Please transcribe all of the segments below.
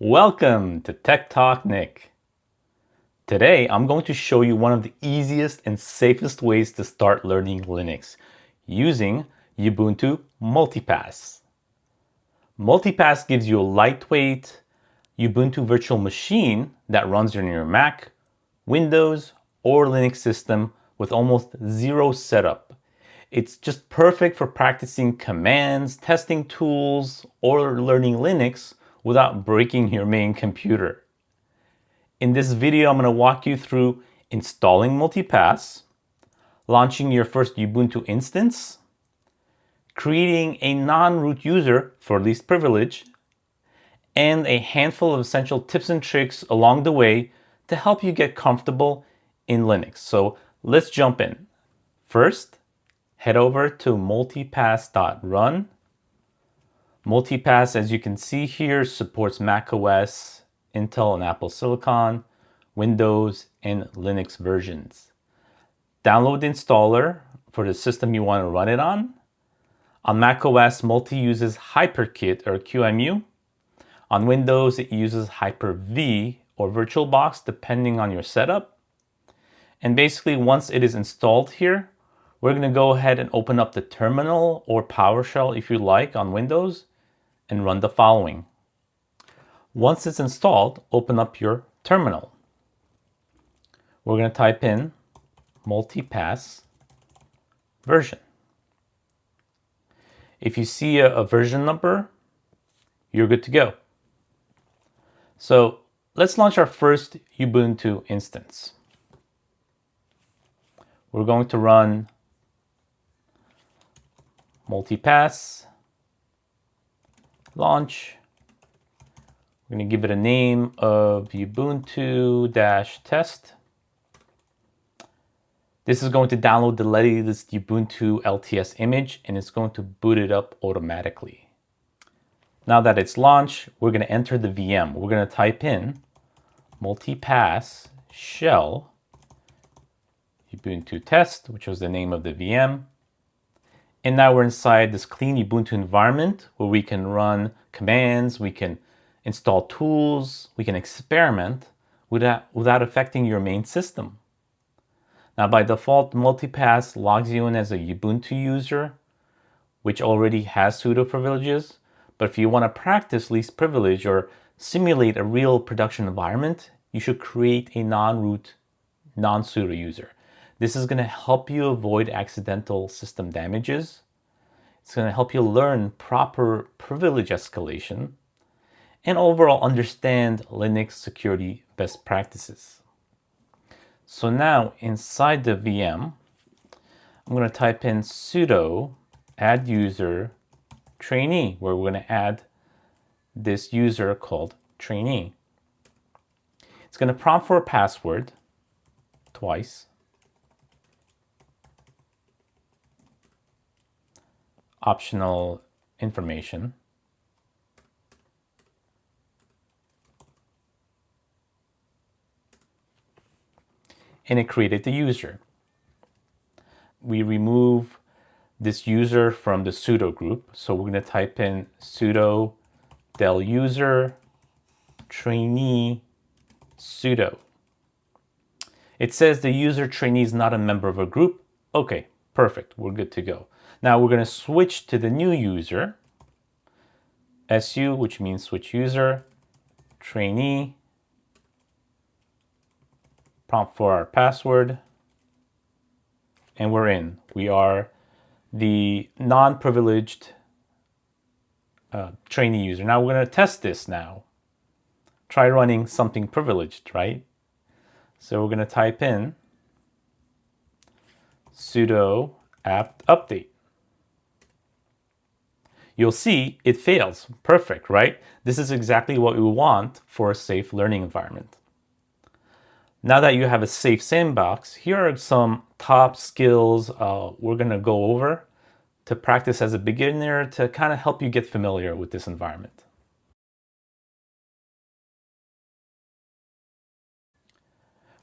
Welcome to Tech Talk Nick. Today I'm going to show you one of the easiest and safest ways to start learning Linux using Ubuntu Multipass. Multipass gives you a lightweight Ubuntu virtual machine that runs on your Mac, Windows, or Linux system with almost zero setup. It's just perfect for practicing commands, testing tools, or learning Linux without breaking your main computer. In this video, I'm going to walk you through installing Multipass, launching your first Ubuntu instance, creating a non-root user for least privilege, and a handful of essential tips and tricks along the way to help you get comfortable in Linux. So let's jump in. First, head over to multipass.run. Multipass, as you can see here, supports macOS, Intel and Apple Silicon, Windows, and Linux versions. Download the installer for the system you want to run it on. On macOS, Multi uses HyperKit or QEMU. On Windows, it uses Hyper-V or VirtualBox, depending on your setup. And basically, once it is installed here, we're going to go ahead and open up the terminal or PowerShell if you like on Windows and run the following. Once it's installed, open up your terminal. We're going to type in multipass version. If you see a version number, you're good to go. So let's launch our first Ubuntu instance. We're going to run multipass launch. We're going to give it a name of Ubuntu-test. This is going to download the latest Ubuntu LTS image and it's going to boot it up automatically. Now that it's launched, we're going to enter the VM. We're going to type in multipass shell Ubuntu test, which was the name of the VM. And now we're inside this clean Ubuntu environment where we can run commands, we can install tools, we can experiment without affecting your main system. Now by default, Multipass logs you in as a Ubuntu user, which already has sudo privileges. But if you want to practice least privilege or simulate a real production environment, you should create a non-root, non-sudo user. This is going to help you avoid accidental system damages. It's going to help you learn proper privilege escalation and overall understand Linux security best practices. So now inside the VM, I'm going to type in sudo add user trainee, where we're going to add this user called trainee. It's going to prompt for a password twice. Optional information. And it created the user. We remove this user from the sudo group. So we're going to type in sudo del user trainee sudo. It says the user trainee is not a member of a group. Okay, perfect. We're good to go. Now we're going to switch to the new user, su, which means switch user, trainee, prompt for our password, and we're in. We are the non-privileged trainee user. Now we're going to test this now. Try running something privileged, right? So we're going to type in sudo apt update. You'll see it fails. Perfect, right? This is exactly what we want for a safe learning environment. Now that you have a safe sandbox, here are some top skills we're going to go over to practice as a beginner to kind of help you get familiar with this environment.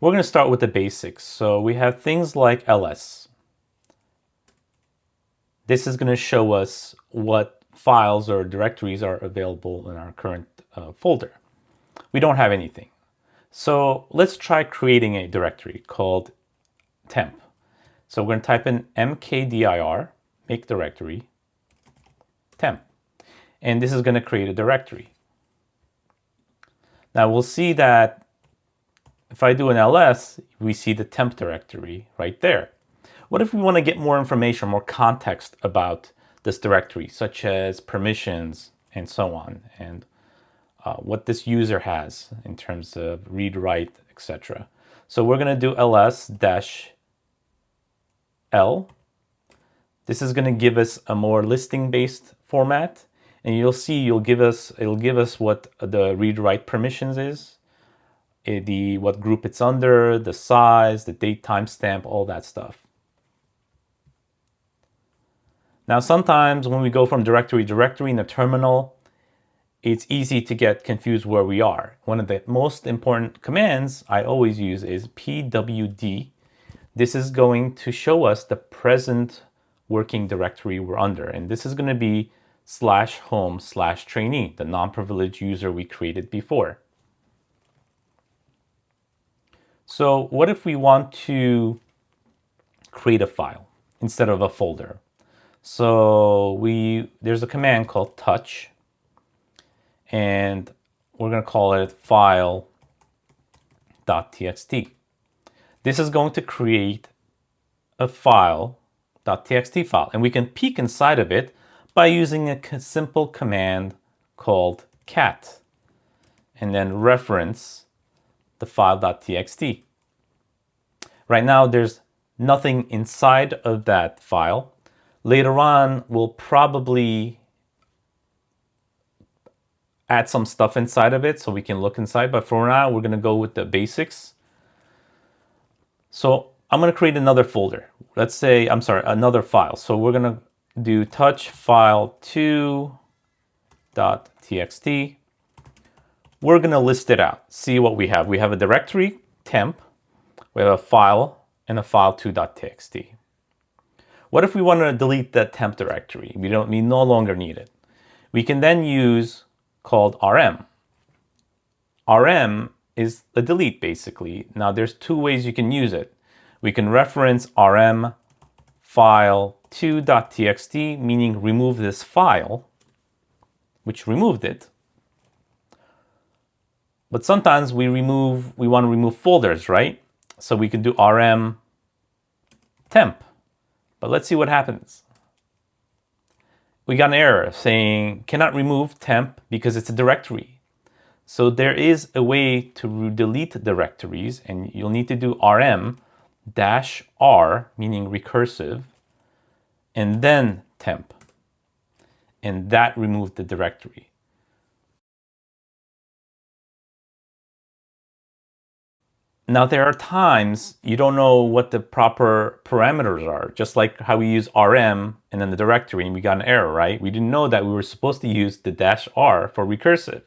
We're going to start with the basics. So we have things like ls. This is going to show us what files or directories are available in our current folder. We don't have anything. So let's try creating a directory called temp. So we're going to type in mkdir, make directory, temp. And this is going to create a directory. Now we'll see that if I do an ls, we see the temp directory right there. What if we want to get more information, more context about this directory, such as permissions and so on, and what this user has in terms of read, write, etc. So we're going to do ls-l. This is going to give us a more listing-based format, and you'll see it'll give us what the read, write permissions is, what group it's under, the size, the date, timestamp, all that stuff. Now, sometimes when we go from directory to directory in the terminal, it's easy to get confused where we are. One of the most important commands I always use is pwd. This is going to show us the present working directory we're under. And this is going to be /home/trainee, the non-privileged user we created before. So what if we want to create a file instead of a folder? So there's a command called touch, and we're going to call it file.txt. This is going to create a file.txt file, and we can peek inside of it by using a simple command called cat, and then reference the file.txt. Right now, there's nothing inside of that file. Later on, we'll probably add some stuff inside of it so we can look inside. But for now, we're going to go with the basics. So I'm going to create another folder. Another file. So we're going to do touch file2.txt. We're going to list it out, see what we have. We have a directory, temp. We have a file and a file2.txt. What if we want to delete that temp directory? We no longer need it. We can then use called rm. Rm is a delete basically. Now there's two ways you can use it. We can reference rm file2.txt, meaning remove this file, which removed it. But sometimes we want to remove folders, right? So we can do rm temp. But let's see what happens. We got an error saying cannot remove temp because it's a directory. So there is a way to delete directories, and you'll need to do rm-r, meaning recursive, and then temp. And that removed the directory. Now, there are times you don't know what the proper parameters are, just like how we use rm and then the directory and we got an error, right? We didn't know that we were supposed to use the -r for recursive.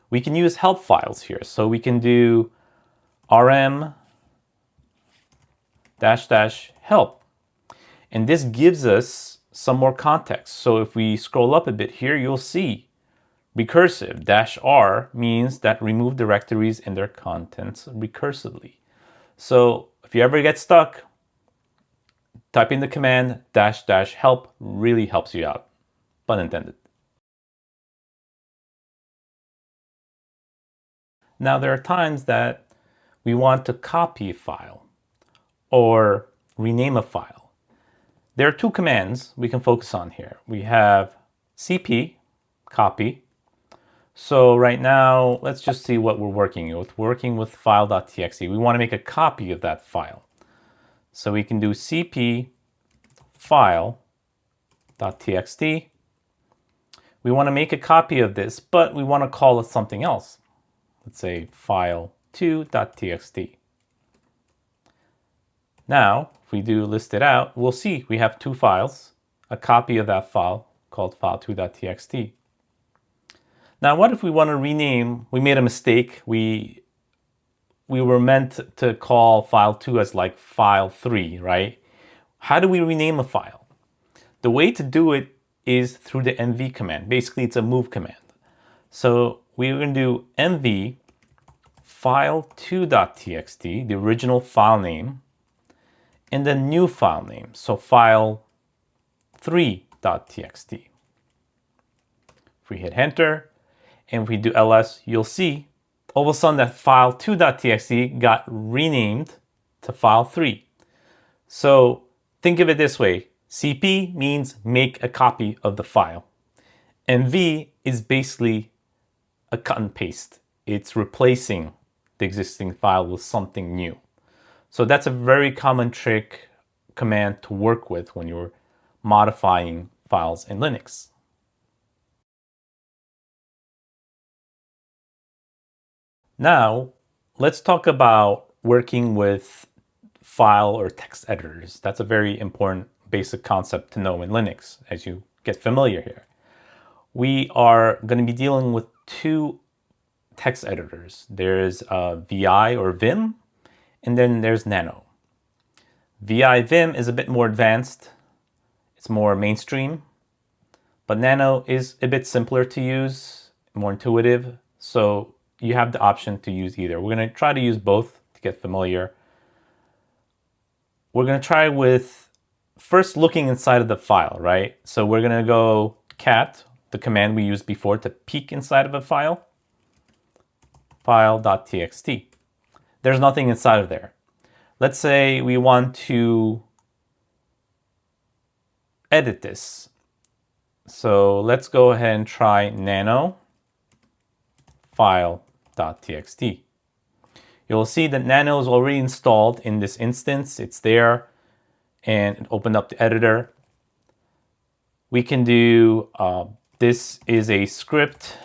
We can use help files here. So we can do rm --help. And this gives us some more context. So if we scroll up a bit here, you'll see recursive -r means that remove directories and their contents recursively. So if you ever get stuck, typing the command --help really helps you out. Pun intended. Now there are times that we want to copy a file or rename a file. There are two commands we can focus on here. We have cp, copy. So right now, let's just see what we're working with. We're working with file.txt. We want to make a copy of that file. So we can do cp file.txt. We want to make a copy of this, but we want to call it something else. Let's say file2.txt. Now, if we do list it out, we'll see we have two files, a copy of that file called file2.txt. Now, what if we want to rename, we made a mistake. We were meant to call file2 as like file3, right? How do we rename a file? The way to do it is through the mv command. Basically, it's a move command. So we're going to do mv file2.txt, the original file name, and the new file name, so file3.txt. If we hit enter and if we do ls, you'll see all of a sudden that file2.txt got renamed to file3. So think of it this way. CP means make a copy of the file. And V is basically a cut and paste. It's replacing the existing file with something new. So that's a very common trick command to work with when you're modifying files in Linux. Now, let's talk about working with file or text editors. That's a very important basic concept to know in Linux as you get familiar here. We are going to be dealing with two text editors. There's VI or Vim, and then there's Nano. VI Vim is a bit more advanced. It's more mainstream, but Nano is a bit simpler to use, more intuitive. So you have the option to use either. We're going to try to use both to get familiar. We're going to try with first looking inside of the file, right? So we're going to go cat, the command we used before to peek inside of a file, file.txt. There's nothing inside of there. Let's say we want to edit this. So let's go ahead and try nano file.txt. You'll see that Nano is already installed in this instance. It's there and it opened up the editor. We can do, this is a script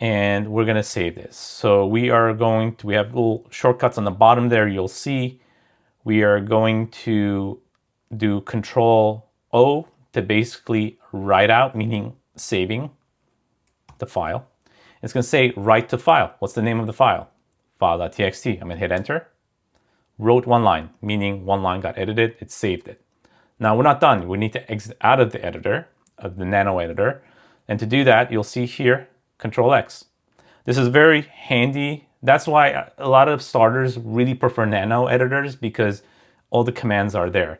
and we're going to save this. So we have little shortcuts on the bottom there. You'll see we are going to do Control O to basically write out, meaning saving the file. It's going to say write to file. What's the name of the file? File.txt. I'm going to hit enter. Wrote one line, meaning one line got edited. It saved it. Now we're not done. We need to exit out of the editor, of the Nano editor. And to do that, you'll see here, Control X. This is very handy. That's why a lot of starters really prefer Nano editors because all the commands are there.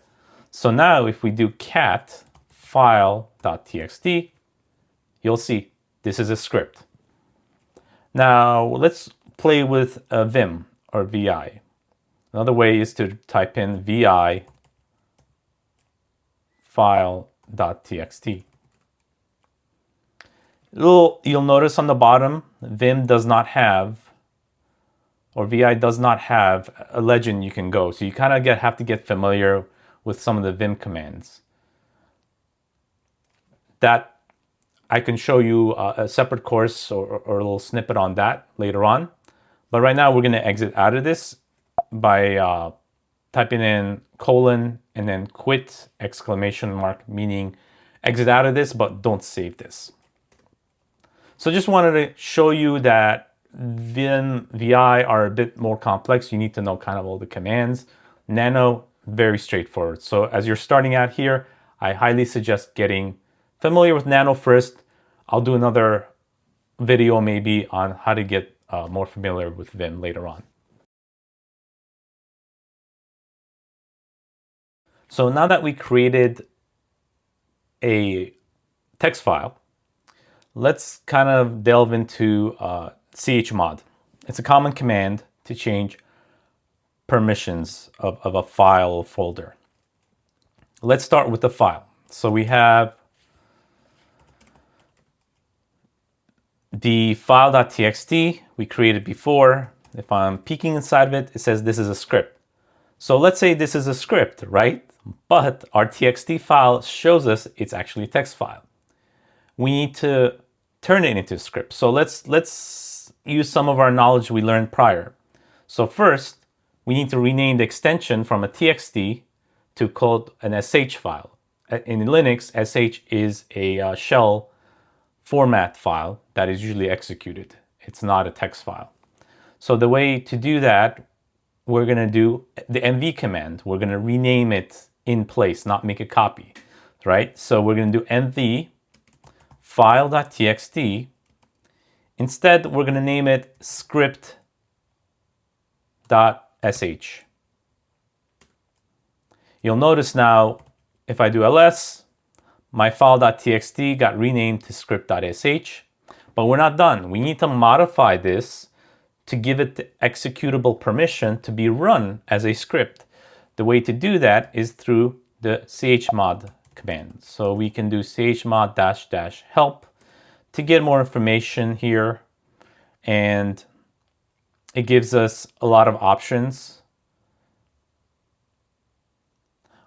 So now if we do cat file.txt, you'll see this is a script. Now let's play with Vim or VI. Another way is to type in VI file.txt. You'll notice on the bottom, Vim does not have, or VI does not have a legend you can go. So you kind of have to get familiar with some of the Vim commands. That I can show you a separate course or a little snippet on that later on. But right now we're going to exit out of this by typing in colon and then quit exclamation mark, meaning exit out of this, but don't save this. So just wanted to show you that Vim, VI are a bit more complex. You need to know kind of all the commands. Nano, very straightforward. So as you're starting out here, I highly suggest getting familiar with Nano first. I'll do another video maybe on how to get more familiar with Vim later on. So now that we created a text file, let's kind of delve into chmod. It's a common command to change permissions of a file or folder. Let's start with the file. So we have the file.txt we created before. If I'm peeking inside of it, it says this is a script. So let's say this is a script, right? But our txt file shows us it's actually a text file. We need to turn it into a script. So let's use some of our knowledge we learned prior. So first, we need to rename the extension from a txt to called an sh file. In Linux, sh is a shell format file that is usually executed. It's not a text file. So the way to do that, we're going to do the mv command. We're going to rename it in place, not make a copy, right? So we're going to do mv file.txt. Instead, we're going to name it script.sh. You'll notice now, if I do ls, my file.txt got renamed to script.sh, but we're not done. We need to modify this to give it the executable permission to be run as a script. The way to do that is through the chmod command. So we can do chmod -- help to get more information here, and it gives us a lot of options.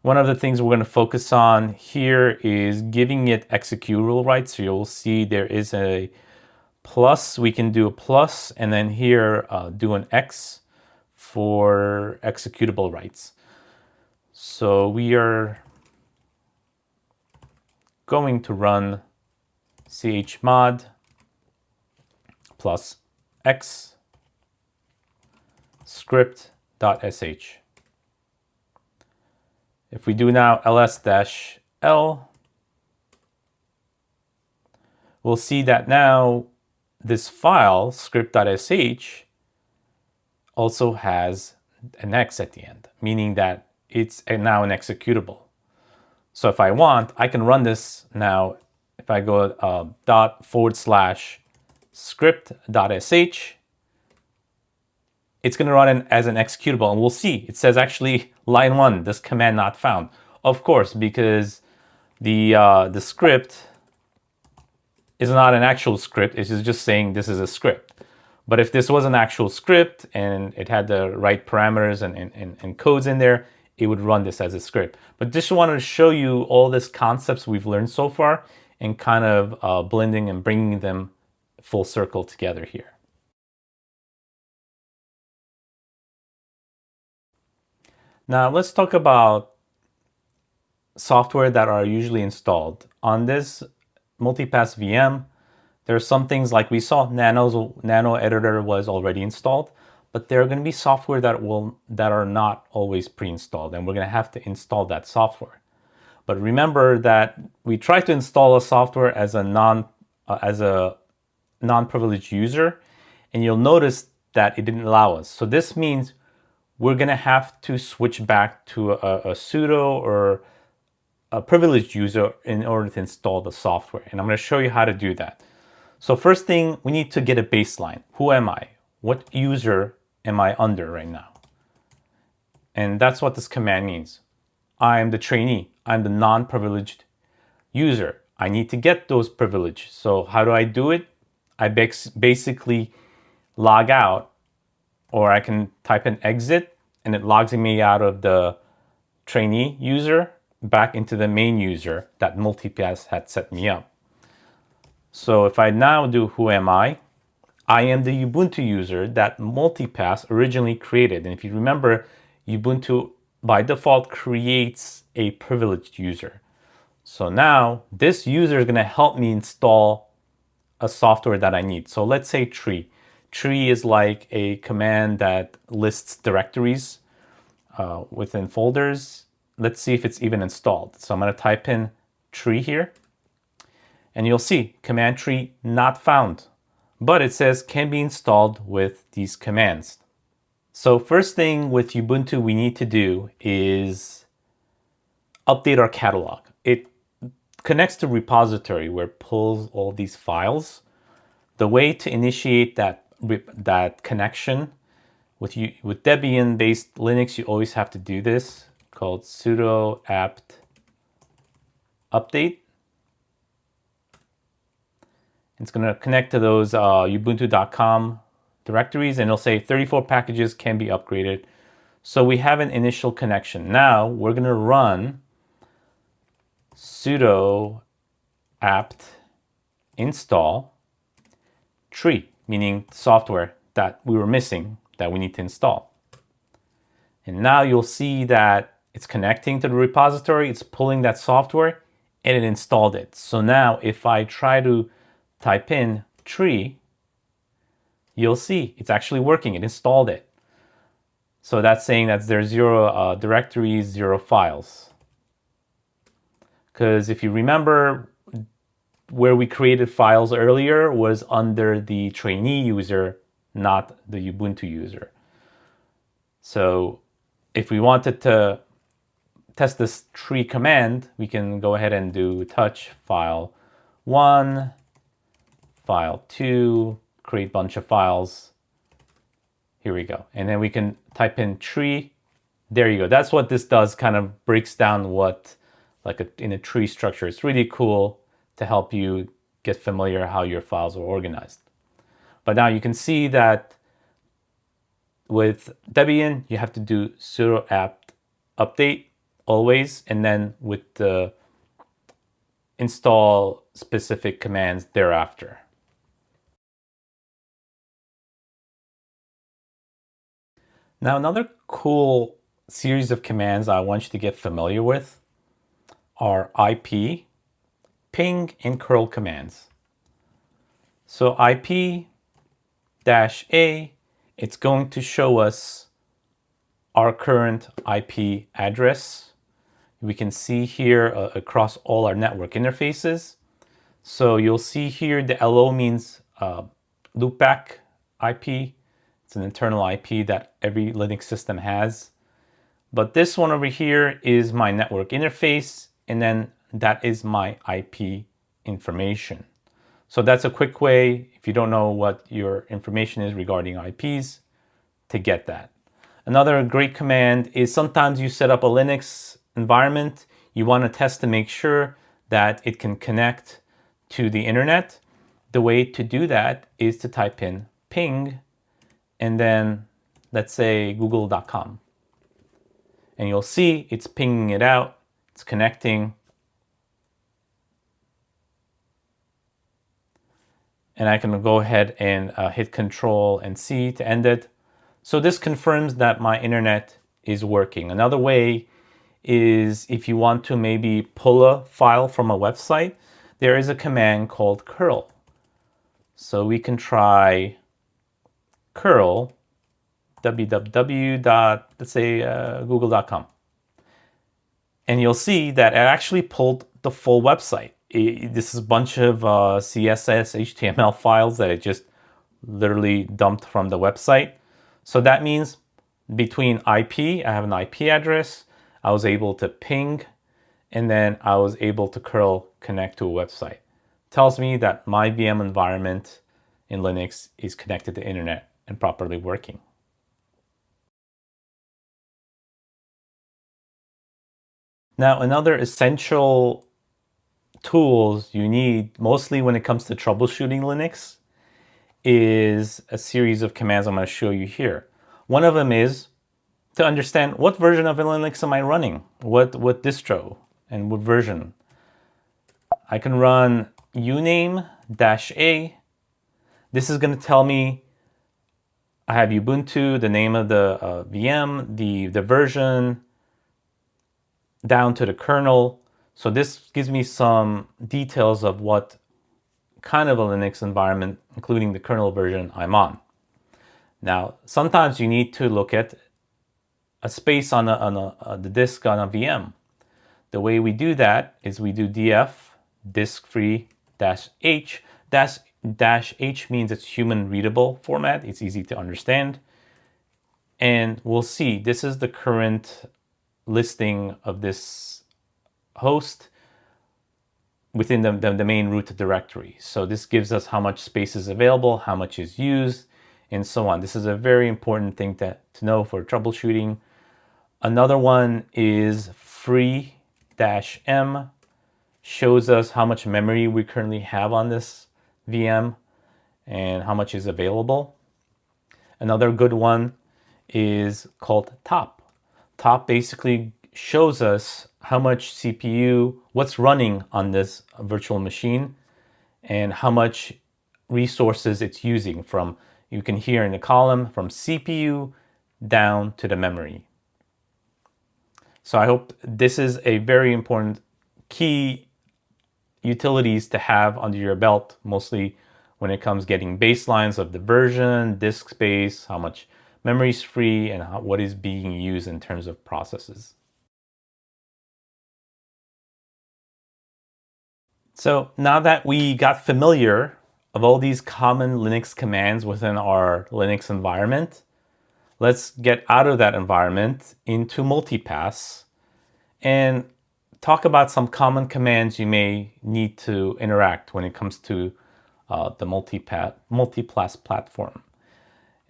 One of the things we're going to focus on here is giving it executable rights. So you'll see there is a plus. We can do a plus, and then here do an X for executable rights. So we are going to run chmod plus X script.sh. If we do now ls-l, we'll see that now this file, script.sh, also has an X at the end, meaning that it's now an executable. So if I want, I can run this now. If I go /script.sh, it's going to run as an executable, and we'll see. It says actually line 1, this command not found. Of course, because the script is not an actual script. It's just saying this is a script. But if this was an actual script and it had the right parameters and codes in there, it would run this as a script. But just wanted to show you all these concepts we've learned so far and kind of blending and bringing them full circle together here. Now let's talk about software that are usually installed. On this Multipass VM, there are some things like we saw, Nano Editor was already installed, but there are going to be software that are not always pre-installed, and we're going to have to install that software. But remember that we tried to install a software as a non-privileged user, and you'll notice that it didn't allow us. So this means we're going to have to switch back to a sudo or a privileged user in order to install the software. And I'm going to show you how to do that. So first thing, we need to get a baseline. Who am I? What user am I under right now? And that's what this command means. I'm the trainee. I'm the non-privileged user. I need to get those privileges. So how do I do it? I basically log out, or I can type in exit, and it logs me out of the trainee user back into the main user that Multipass had set me up. So if I now do who am I am the Ubuntu user that Multipass originally created. And if you remember, Ubuntu by default creates a privileged user. So now this user is going to help me install a software that I need. So let's say tree. Tree is like a command that lists directories within folders. Let's see if it's even installed. So I'm going to type in tree here, and you'll see command tree not found, but it says can be installed with these commands. So first thing with Ubuntu we need to do is update our catalog. It connects to repository where it pulls all these files. The way to initiate that connection with Debian-based Linux, you always have to do this, called sudo apt update. It's going to connect to those ubuntu.com directories, and it'll say 34 packages can be upgraded. So we have an initial connection. Now we're going to run sudo apt install tree, meaning software that we were missing that we need to install. And now you'll see that it's connecting to the repository, it's pulling that software, and it installed it. So now if I try to type in tree, you'll see it's actually working. It installed it. So that's saying that there's 0 directories, 0 files. Because if you remember, where we created files earlier was under the trainee user, not the Ubuntu user. So if we wanted to test this tree command, we can go ahead and do touch file 1, file 2, create a bunch of files. Here we go. And then we can type in tree. There you go. That's what this does, kind of breaks down what, in a tree structure. It's really cool to help you get familiar how your files are organized. But now you can see that with Debian, you have to do sudo apt update always, and then with the install specific commands thereafter. Now, another cool series of commands I want you to get familiar with are IP, ping, and curl commands. So IP-A, it's going to show us our current IP address. We can see here across all our network interfaces. So you'll see here the LO means loopback IP. It's an internal IP that every Linux system has. But this one over here is my network interface, and then that is my IP information. So that's a quick way, if you don't know what your information is regarding IPs, to get that. Another great command is sometimes you set up a Linux environment, you want to test to make sure that it can connect to the internet. The way to do that is to type in ping and then let's say google.com. And you'll see it's pinging it out, it's connecting. And I can go ahead and hit Control and C to end it. So this confirms that my internet is working. Another way is if you want to maybe pull a file from a website, there is a command called curl. So we can try curl www.google.com. And you'll see that it actually pulled the full website. This is a bunch of CSS, HTML files that it just literally dumped from the website. So that means between IP, I have an IP address, I was able to ping, and then I was able to curl connect to a website. Tells me that my VM environment in Linux is connected to the internet and properly working. Now, another essential tools you need, mostly when it comes to troubleshooting Linux, is a series of commands I'm going to show you here. One of them is to understand what version of Linux am I running, what distro and what version. I can run uname-a. This is going to tell me I have Ubuntu, the name of the VM, the version, down to the kernel. So this gives me some details of what kind of a Linux environment, including the kernel version, I'm on. Now, sometimes you need to look at a space on the disk on a VM. The way we do that is we do df disk-free-h. -h means it's human readable format. It's easy to understand. And we'll see, this is the current listing of this host within the main root directory. So this gives us how much space is available, how much is used, and so on. This is a very important thing to know for troubleshooting. Another one is free-m, shows us how much memory we currently have on this VM and how much is available. Another good one is called top. Top basically shows us how much CPU, what's running on this virtual machine, and how much resources it's using from, you can hear in the column, from CPU down to the memory. So I hope this is a very important key utilities to have under your belt, mostly when it comes getting baselines of the version, disk space, how much memory is free, and what is being used in terms of processes. So now that we got familiar of all these common Linux commands within our Linux environment, let's get out of that environment into Multipass and talk about some common commands you may need to interact when it comes to the Multipass platform.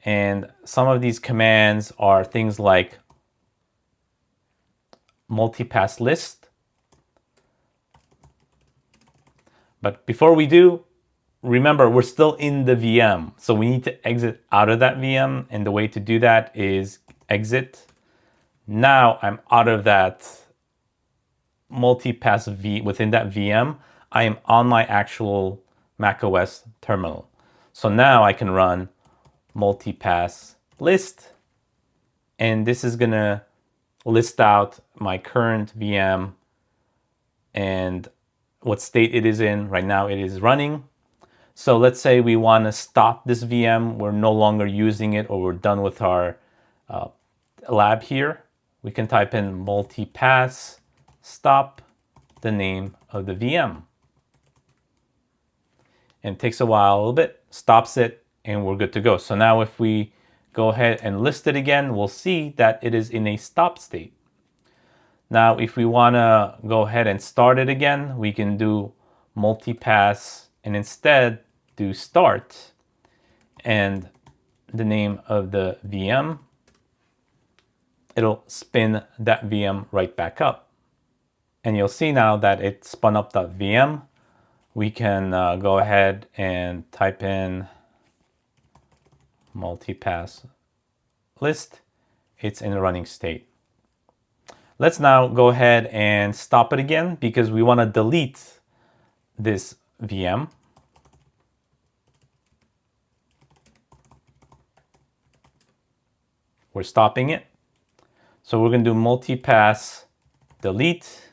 And some of these commands are things like multipass list. But before we do, remember we're still in the VM. So we need to exit out of that VM. And the way to do that is exit. Now I'm out of that multipass within that VM. I am on my actual macOS terminal. So now I can run multipass list. And this is going to list out my current VM and what state it is in. Right now it is running. So let's say we want to stop this VM. We're no longer using it, or we're done with our lab here. We can type in multipass stop, the name of the VM. And it takes a while, a little bit, stops it, and we're good to go. So now if we go ahead and list it again, we'll see that it is in a stop state. Now, if we want to go ahead and start it again, we can do multipass and instead do start and the name of the VM. It'll spin that VM right back up. And you'll see now that it spun up that VM. We can go ahead and type in multipass list. It's in a running state. Let's now go ahead and stop it again because we want to delete this VM. We're stopping it. So we're going to do multipass delete,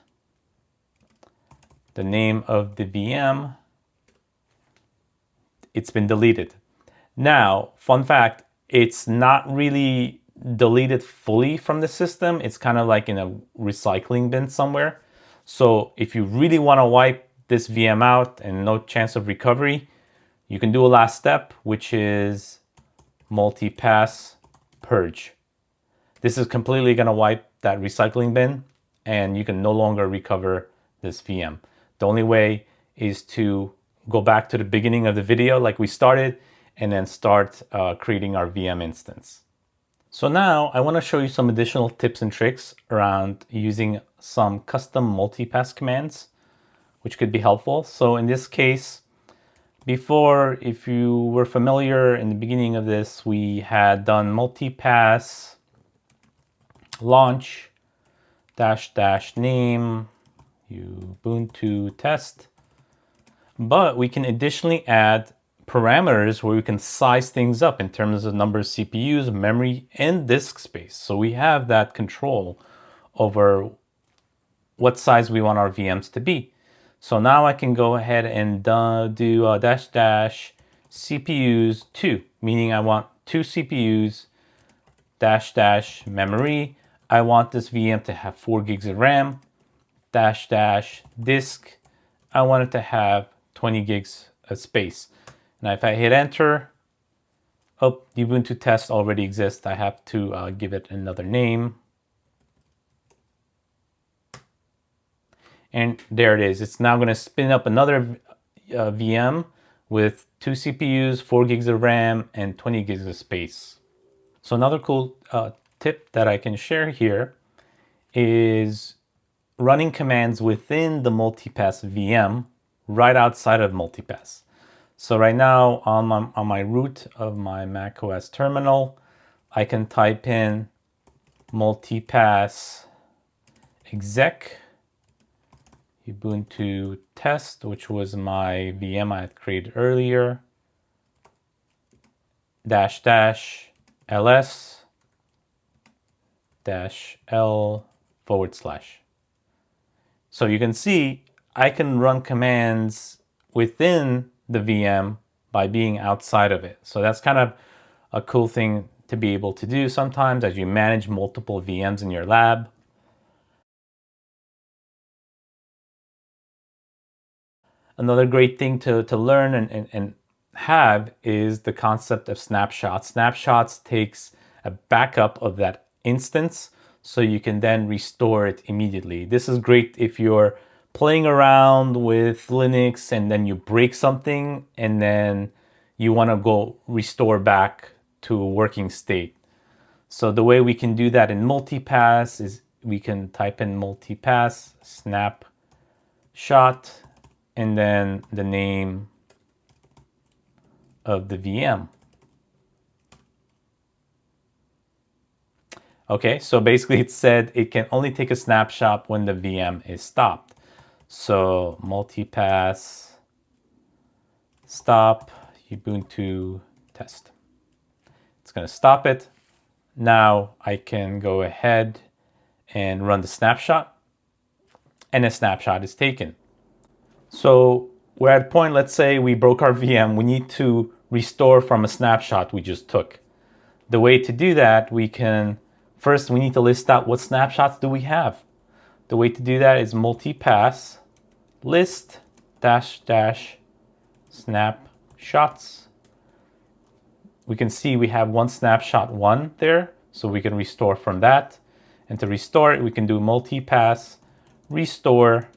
the name of the VM. It's been deleted. Now, fun fact, it's not really deleted fully from the system. It's kind of like in a recycling bin somewhere. So if you really want to wipe this VM out and no chance of recovery, you can do a last step, which is multipass purge. This is completely going to wipe that recycling bin and you can no longer recover this VM. The only way is to go back to the beginning of the video like we started and then start creating our VM instance. So now I want to show you some additional tips and tricks around using some custom multipass commands, which could be helpful. So in this case, before, if you were familiar in the beginning of this, we had done multipass launch -- name Ubuntu test. But we can additionally add parameters where we can size things up in terms of number of CPUs, memory, and disk space. So we have that control over what size we want our VMs to be. So now I can go ahead and do -- CPUs 2, meaning I want 2 CPUs -- memory. I want this VM to have 4 gigs of RAM -- disk. I want it to have 20 gigs of space. Now, if I hit enter, oh, the Ubuntu test already exists. I have to give it another name. And there it is. It's now going to spin up another VM with 2 CPUs, 4 gigs of RAM, and 20 gigs of space. So another cool tip that I can share here is running commands within the multipass VM right outside of multipass. So right now on my root of my macOS terminal, I can type in multipass exec Ubuntu test, which was my VM I had created earlier, -- ls -l/. So you can see I can run commands within the VM by being outside of it. So that's kind of a cool thing to be able to do sometimes as you manage multiple VMs in your lab. Another great thing to learn and have is the concept of snapshots. Snapshots takes a backup of that instance so you can then restore it immediately. This is great if you're playing around with Linux and then you break something and then you want to go restore back to a working state. So the way we can do that in multipass is we can type in multipass snapshot and then the name of the VM. Okay, so basically it said it can only take a snapshot when the VM is stopped. So multipass stop Ubuntu test. It's going to stop it. Now I can go ahead and run the snapshot, and a snapshot is taken. So we're at a point, let's say we broke our VM, we need to restore from a snapshot we just took. The way to do that, we need to list out what snapshots do we have. The way to do that is multipass list -- snapshots. We can see we have one snapshot 1 there, so we can restore from that. And to restore it, we can do multipass restore.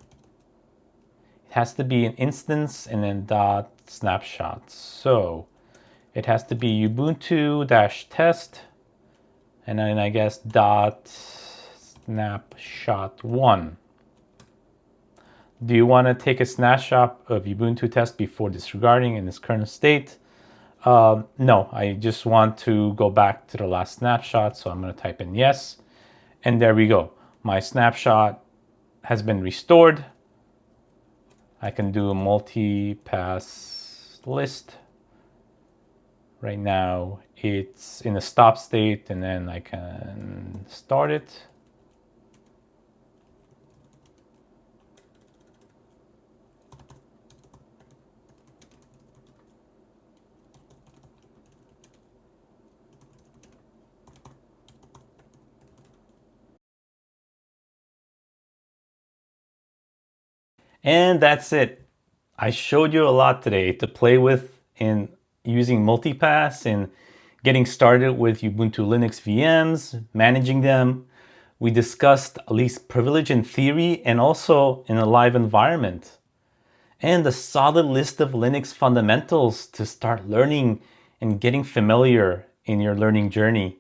It has to be an instance and then dot snapshots. So it has to be Ubuntu -test and then I guess dot snapshot 1. Do you want to take a snapshot of Ubuntu test before disregarding in its current state? No, I just want to go back to the last snapshot, so I'm going to type in yes. And there we go. My snapshot has been restored. I can do a multipass list. Right now it's in a stop state, and then I can start it. And that's it. I showed you a lot today to play with in using multipass and getting started with Ubuntu Linux VMs, managing them. We discussed at least privilege in theory and also in a live environment. And a solid list of Linux fundamentals to start learning and getting familiar in your learning journey.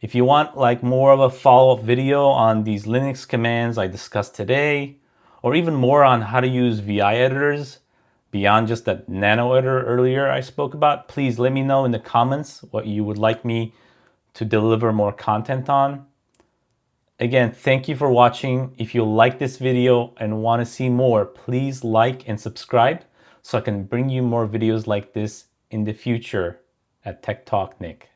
If you want like more of a follow-up video on these Linux commands I discussed today, or even more on how to use VI editors beyond just that nano editor earlier I spoke about, please let me know in the comments what you would like me to deliver more content on. Again, thank you for watching. If you like this video and want to see more, please like and subscribe so I can bring you more videos like this in the future at Tech Talk Nick.